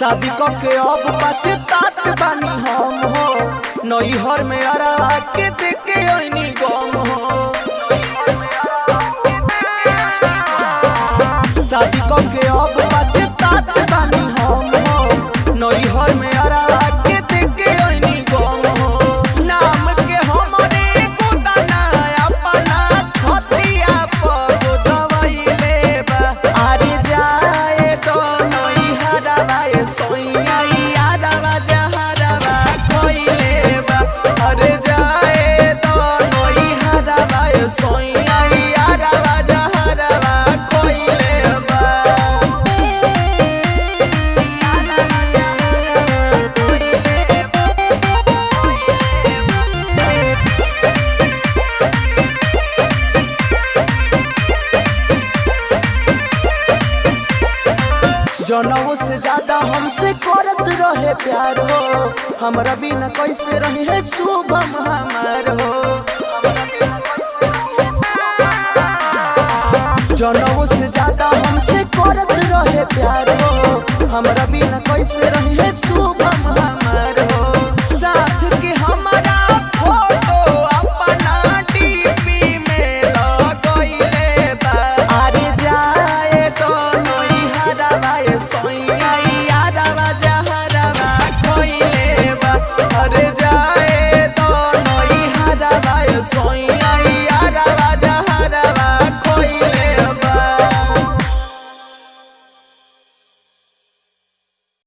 शादी के अब पछतात बानी हम हो, नैहर में अरवा के देखे ऐनी गम हो। शादी के अब पछतात बानी हम हो, नैहर में अरवा के देखे ऐनी गम हो। नाम के हमरे गोदाना अपना छतिया पर गोदवैले बा। आरे जाए तो नैहरवा सोइया यारवा जहरवा खइले बा। अरे जाए तो नैहरवा सोइया यारवा जहरवा खइले बा। जनऊ से ज्यादा हमसे करत रहे प्यार हो, हमरा बिना कैसे रही है शुभम हमार हो। जनऊ से ज्यादा हमसे करत रहे प्यार हो, हमरा बिना कैसे रही है शुभम हमार हो। साथ के हमारा फोटो अपना डीपी में लगइले बा। आरे जाए तो नैहरवा सोइया